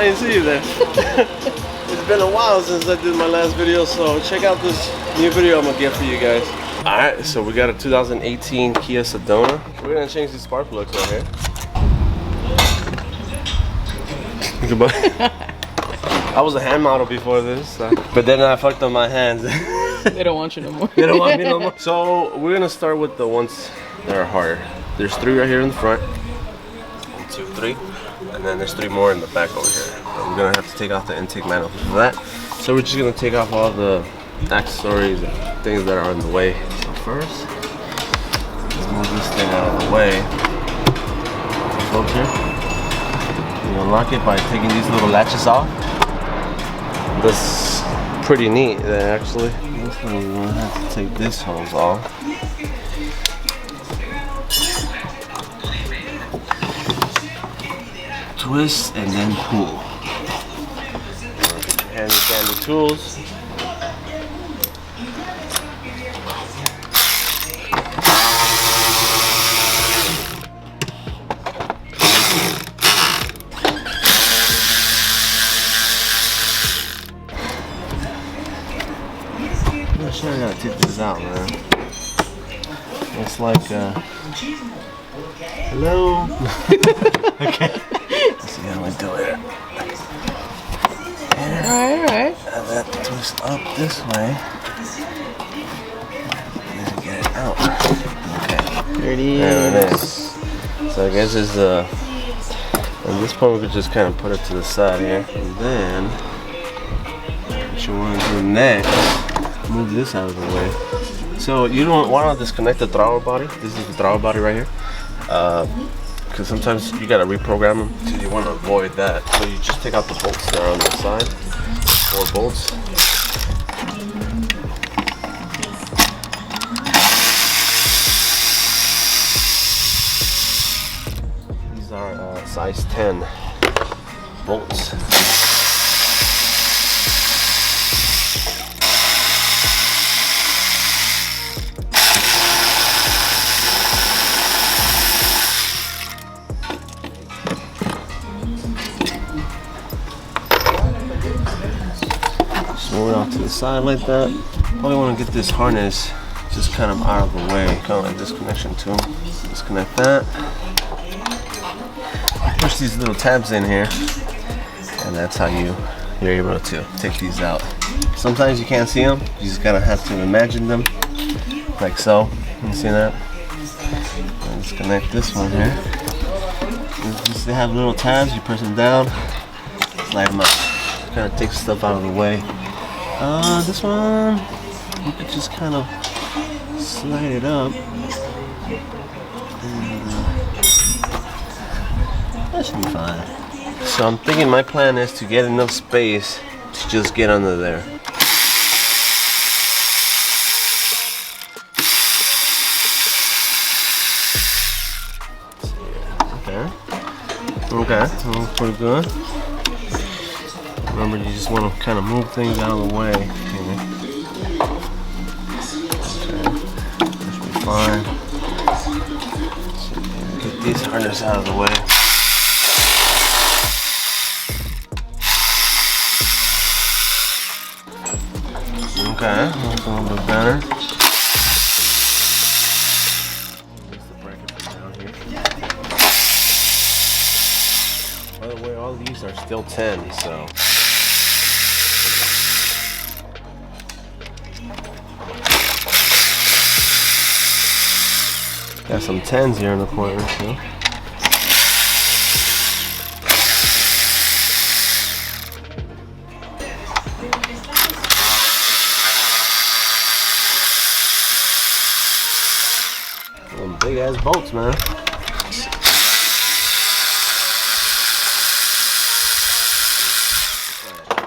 I didn't see you there. It's been a while since I did my last video, so check out this new video I'm gonna get for you guys. Alright, so we got a 2018 Kia Sedona. We're gonna change these spark plugs right here. Goodbye. I was a hand model before this, but then I fucked up my hands. They don't want you no more. They don't want me no more. So we're gonna start with the ones that are harder. There's 3 right here in the front. 1, 2, 3. And then there's 3 more in the back over here. And we're gonna have to take off the intake manifold for that. So we're just gonna take off all the accessories and things that are in the way. So first, let's move this thing out of the way. Folks here. You unlock it by taking these little latches off. That's pretty neat actually. This one we're gonna have to take this hose off. Twist and then pull. Handy dandy tools. I'm not sure I gotta take this out, man. It's like hello. Okay. Let's see how I do it. Alright. Have that twist up this way. And then get it out. Okay. There it is. There it is. So I guess it's at this point we could just kind of put it to the side here. And then what you want to do next, move this out of the way. So you don't want to disconnect the throttle body. This is the throttle body right here. Because sometimes you gotta reprogram them, so you want to avoid that. So you just take out the bolts that are on the side, 4 bolts. These are size 10 bolts. Move it off to the side like that. Probably want to get this harness just kind of out of the way. Kind of like this connection too. Disconnect that. Push these little tabs in here, and that's how you're able to take these out. Sometimes you can't see them. You just gotta have to imagine them, like so. You see that? And disconnect this one here. Just they have little tabs. You press them down, slide them out. Kind of takes stuff out of the way. This one, you could just kind of slide it up. And, that should be fine. So I'm thinking my plan is to get enough space to just get under there. Okay, looks pretty good. Remember, you just want to kind of move things out of the way. Okay, that should be fine. So, get these harnesses out of the way. Okay, that's a little bit better. There's the bracket from down here. By the way, all these are still 10, so. Got some 10s here in the corner too. Some big ass bolts, man.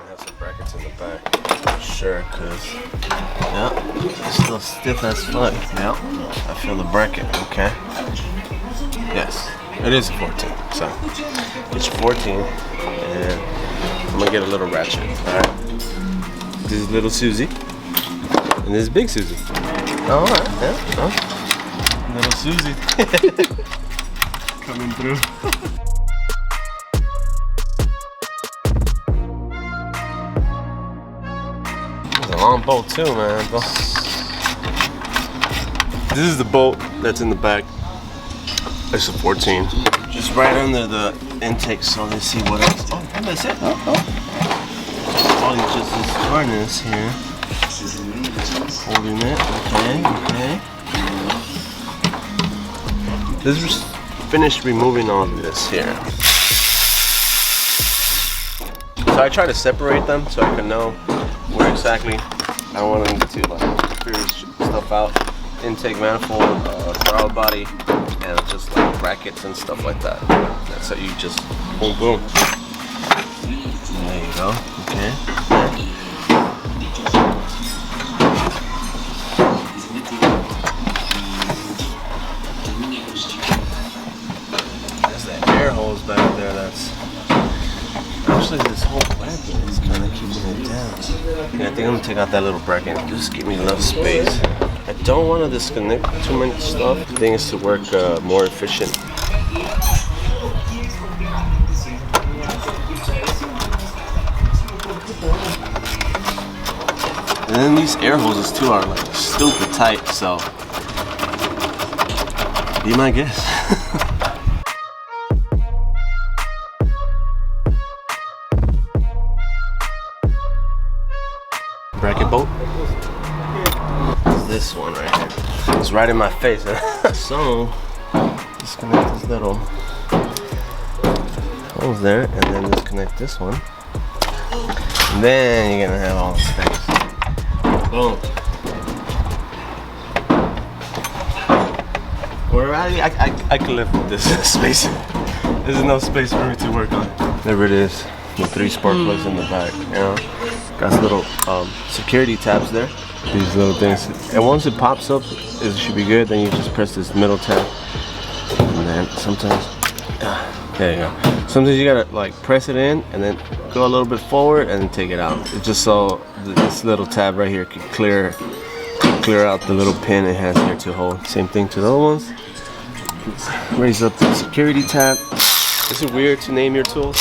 Have some brackets in the back. Sure, cause yeah, it's still stiff as fuck. Yeah, I feel the bracket. Okay. Yes, it is a 14. So it's 14, and I'm gonna get a little ratchet. All right. This is little Susie, and this is big Susie. All right. Yeah. Oh. Little Susie coming through. long bolt too, man. This is the bolt that's in the back. It's a 14. Just right under the intake, so let's see what else. Oh, that's it. All you just this harness here. Holding it. Okay. This is finished removing all of this here. So I try to separate them so I can know where exactly I don't want them to like figure stuff out. Intake manifold, throttle body, and just like brackets and stuff like that. That's how you just boom boom. There you go. Okay. There's that air hose back there. That's actually this whole bracket is kind of keeping it down. Yeah, I think I'm gonna take out that little bracket. Just give me enough space. I don't want to disconnect too much stuff. The thing is to work more efficient. And then these air hoses too are like stupid tight, so be my guess. Bracket bolt. This one right here. It's right in my face. So disconnect this little hose there and then disconnect this one. And then you're gonna have all the space. Boom. We're ready. I can live with this space. There's no space for me to work on. There it is. The 3 spark plugs in the back, you know. Got little security tabs there. These little things, and once it pops up, it should be good. Then you just press this middle tab, and then sometimes, there you go. Sometimes you gotta like press it in, and then go a little bit forward, and then take it out. It's just so this little tab right here can clear out the little pin it has here to hold. Same thing to the other ones. Raise up the security tab. Is it weird to name your tools?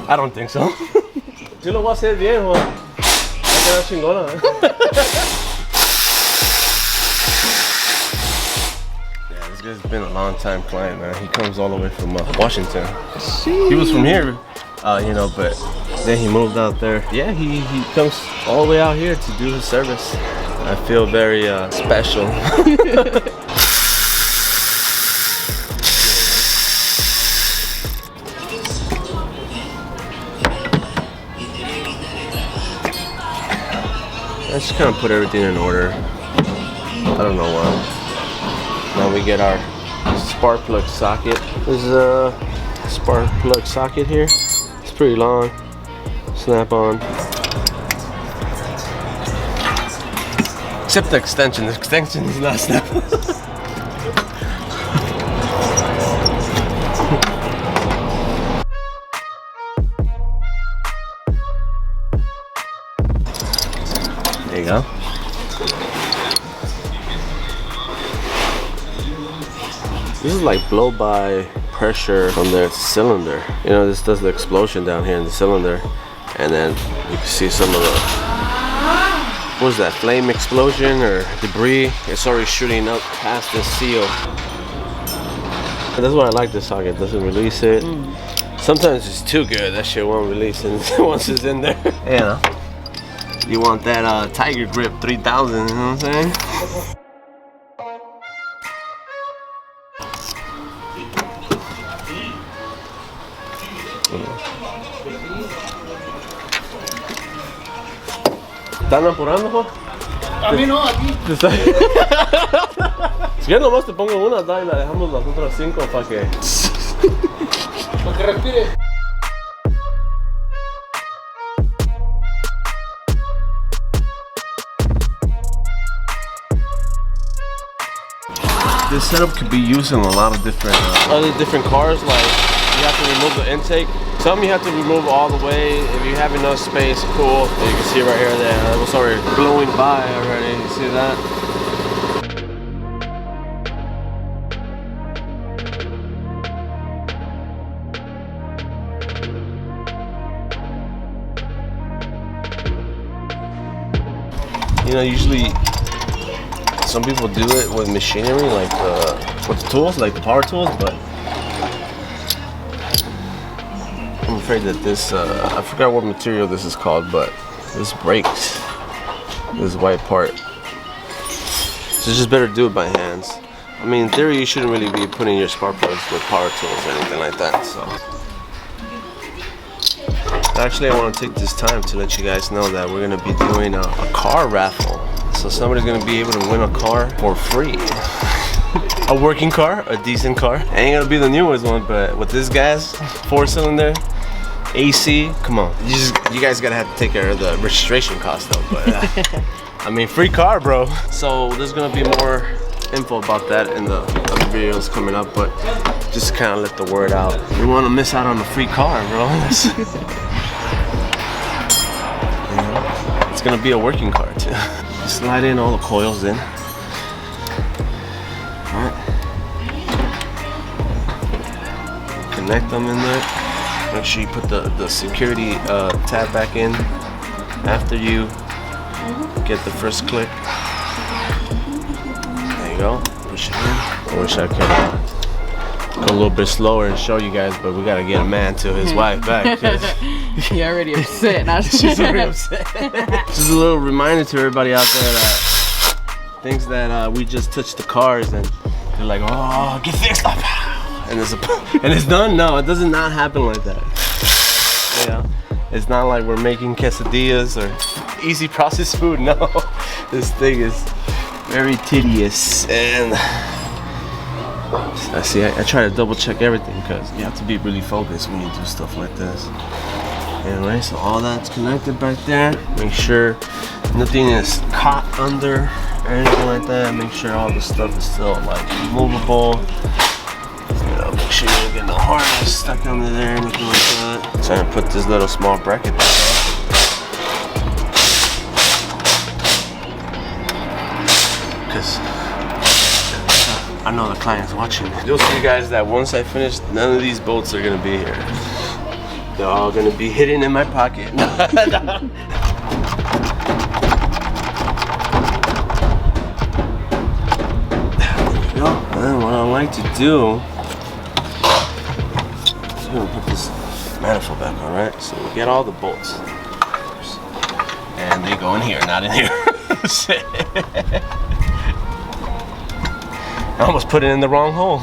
I don't think so. Yo lo voy a hacer bien, Juan. Chingona, Yeah, this guy's been a long time client, man. He comes all the way from Washington. He was from here, you know, but then he moved out there. Yeah, he comes all the way out here to do his service. I feel very special. Let's just kind of put everything in order. I don't know why. Now we get our spark plug socket. There's a spark plug socket here. It's pretty long. Snap on. Except the extension. The extension is not snap on. There you go. This is like blow by pressure from the cylinder. You know, this does the explosion down here in the cylinder, and then you can see some of the, what is that, flame explosion or debris? It's already shooting up past the seal. And that's why I like this socket. It doesn't release it. Sometimes it's too good. That shit won't release it once it's in there. Yeah. You want that Tiger Grip 3000, you know what I'm saying? ¿Están apurando, Juan? A mí no, a ti. Si quieres nomás te pongo una, da, y la dejamos las otras 5 para que... Para que respire. This setup could be used in a lot of different other different cars. Like you have to remove the intake. Some you have to remove all the way. If you have enough space, cool. You can see right here that it was already blowing by already. You see that? You know, usually some people do it with machinery, like with the tools, like the power tools, but I'm afraid that this, I forgot what material this is called, but this breaks, this white part. So it's just better to do it by hands. I mean, in theory, you shouldn't really be putting your spark plugs with power tools or anything like that, so. Actually, I want to take this time to let you guys know that we're going to be doing a car raffle. So somebody's going to be able to win a car for free. A working car, a decent car. Ain't going to be the newest one, but with this gas, 4-cylinder, AC, come on. You guys got to have to take care of the registration cost though, but I mean, free car, bro. So there's going to be more info about that in the other videos coming up, but just kind of let the word out. You want to miss out on the free car, bro. It's gonna be a working car too. Slide in all the coils in. Alright. Connect them in there. Make sure you put the security tab back in after you get the first click. There you go. Push it in. I wish I could go a little bit slower and show you guys, but we gotta get a man to his wife back. You're already upset. She's already upset. Just a little reminder to everybody out there that thinks that we just touch the cars and they're like, oh, get fixed up, and it's done. No, it does not happen like that. Yeah, it's not like we're making quesadillas or easy processed food. No, this thing is very tedious, and I try to double check everything because you have to be really focused when you do stuff like this. Anyway, so all that's connected back there. Make sure nothing is caught under or anything like that. Make sure all the stuff is still like movable. You know, make sure you don't get no harness stuck under there, anything like that. Trying to put this little small bracket back on. Because I know the client's watching. You'll see, guys, that once I finish, none of these bolts are gonna be here. They're all gonna be hidden in my pocket. There we go. And what I like to do is I'm gonna put this manifold back on, right? So we get all the bolts, and they go in here, not in here. I almost put it in the wrong hole.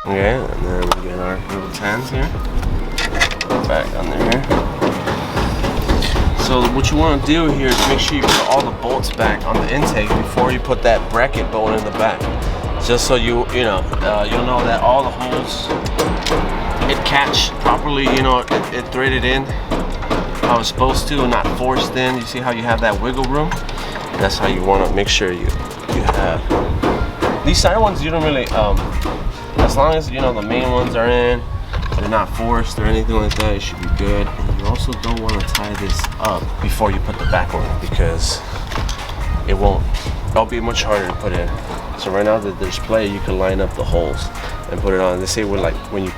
Okay, and then we get our little tans here. Back under here. So what you want to do here is make sure you put all the bolts back on the intake before you put that bracket bolt in the back. Just so you'll know that all the holes it catch properly. You know, it threaded in how it's supposed to, and not forced in. You see how you have that wiggle room? That's how you want to make sure you have. These side ones you don't really as long as you know the main ones are in, they're not forced or anything like that, it should be good. And you also don't want to tie this up before you put the back one, because it'll be much harder to put in. So right now that there's play, you can line up the holes and put it on. They say when you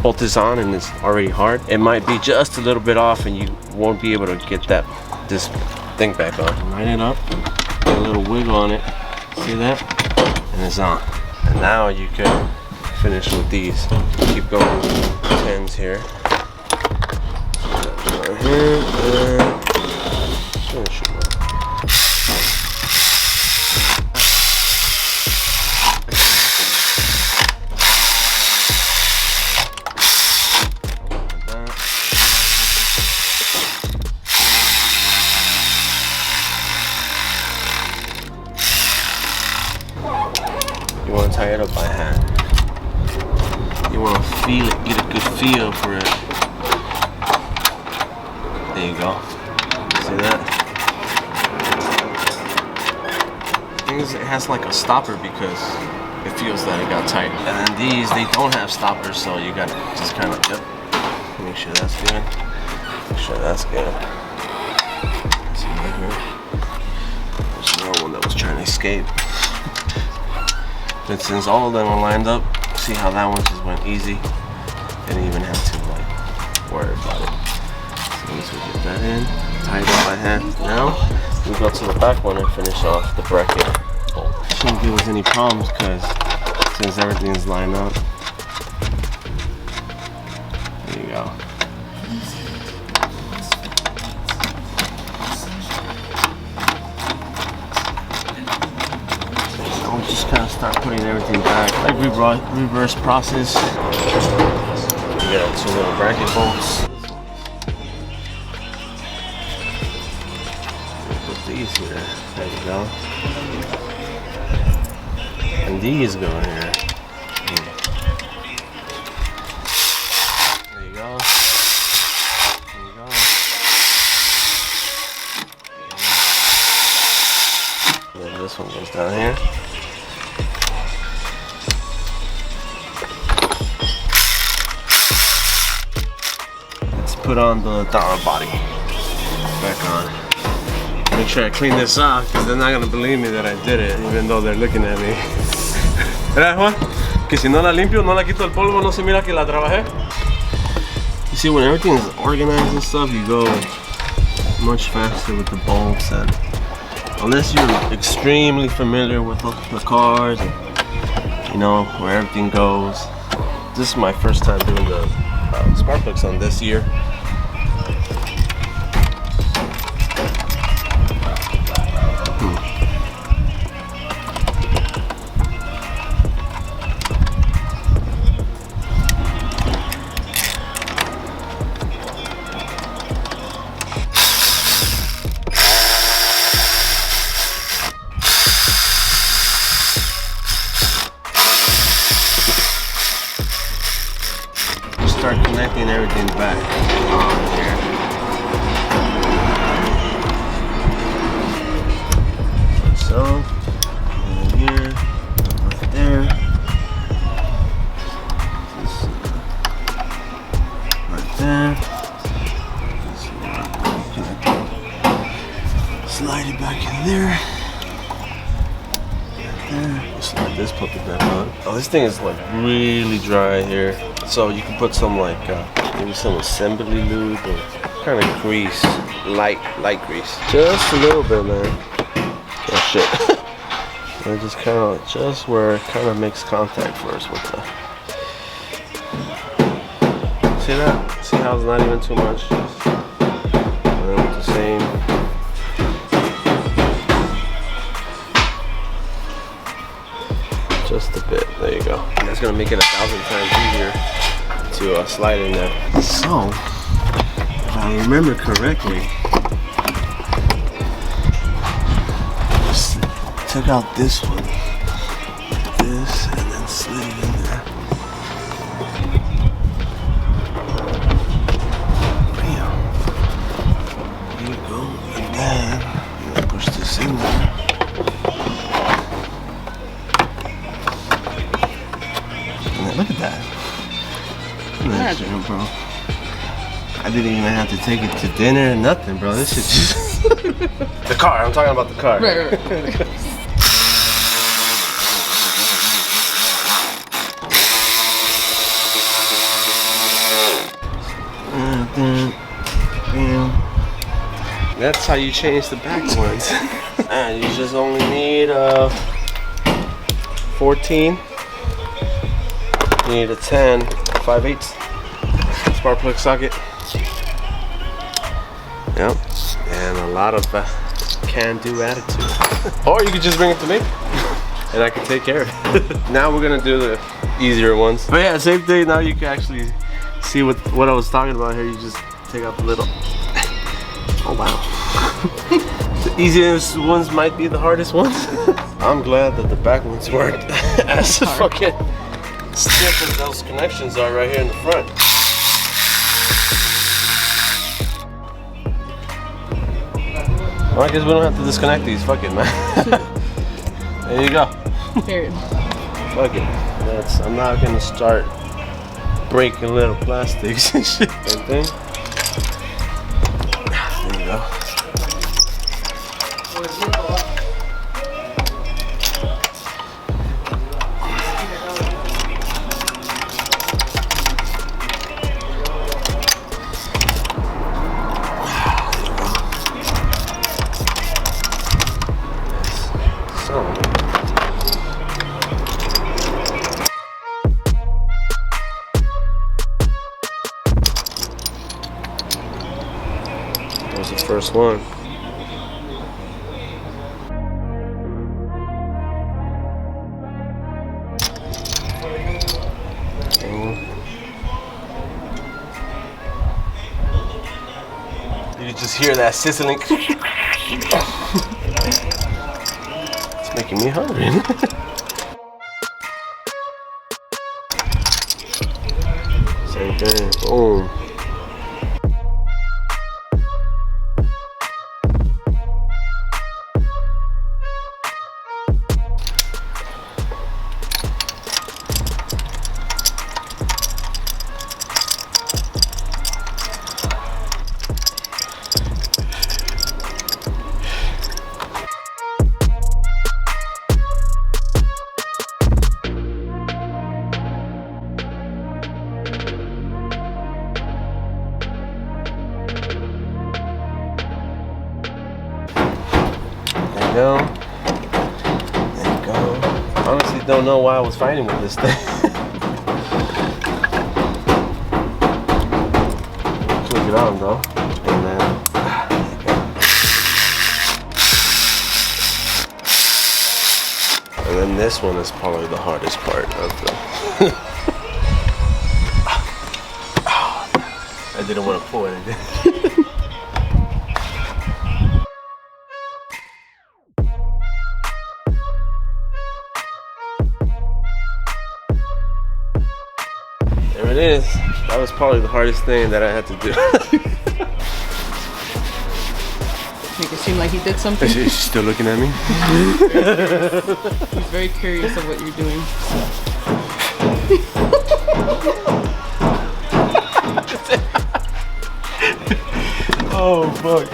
bolt this on and it's already hard, it might be just a little bit off and you won't be able to get this thing back on. Line it up, get a little wiggle on it, see that? And it's on. And now you can finish with these. Keep going with 10s here. Right here, and finish it. You want to tie it up by hand. You want to feel it, get a good feel for it. There you go. See that? It has like a stopper because it feels that it got tight. And then these, they don't have stoppers, so you got to just kind of, make sure that's good. Make sure that's good. See right here. There's another one that was trying to escape. But since all of them are lined up, see how that one just went easy? Didn't even have to like worry about it. Once we get that in, tie it up by hand. Now we go to the back one and finish off the bracket. Shouldn't give us any problems because since everything's lined up. There you go. Now we just kind of start putting everything back, like reverse process. We got 2 little bracket bolts. Put these here. There you go. And these go in here. There you go. There you go. And then this one goes down here. Let's put on the throttle body. Back on. Make sure I clean this off because they're not gonna believe me that I did it, even though they're looking at me. ¿Verdad, Juan? Que si no la limpio, no la quito el polvo, no se mira que la trabajé. You see, when everything is organized and stuff, you go much faster with the bolts, and unless you're extremely familiar with the cars and you know where everything goes. This is my first time doing the spark plugs on this year. Start connecting everything back on here. Like so, and here, right there, this, right there. Slide it back in there. Right there. Slide this puppy back on. Oh, this thing is like really dry here. So you can put some like maybe some assembly lube or kind of grease, light grease, just a little bit, man. Oh shit! And just kind of just where it kind of makes contact first with the. See that? See how it's not even too much. Just, and then with the same. Just a bit. There you go. And that's gonna make it 1,000 times easier to slide in there. So, if I remember correctly, just took out this one, this, and then slid it in there. Bam. There you go. And then I'm gonna push this in there. Look at that. Look at that shit, bro. I didn't even have to take it to dinner or nothing, bro. This shit just... The car, I'm talking about the car. Right. That's how you change the back ones. And you just only need 14. You need a 10 5/8 spark plug socket. Yep, and a lot of can-do attitude. Or you could just bring it to me, and I can take care of it. Now we're gonna do the easier ones. But yeah, same thing. Now you can actually see what I was talking about here. You just take out the little. Oh wow. The easiest ones might be the hardest ones. I'm glad that the back ones worked as fucking stiff as those connections are right here in the front. Well, I guess we don't have to disconnect these. Fuck it, man. There you go. Period. Fuck it. I'm not gonna start breaking little plastics and shit. Same thing. There you go. first one. You just hear that sizzling. It's making me hungry. Same thing. Boom. There you go. Honestly, don't know why I was fighting with this thing. Click it on though. And then this one is probably the hardest part of the I didn't want to pull it. There it is. That was probably the hardest thing that I had to do. Make it seem like he did something. Is she still looking at me? He's very curious of what you're doing. Oh fuck.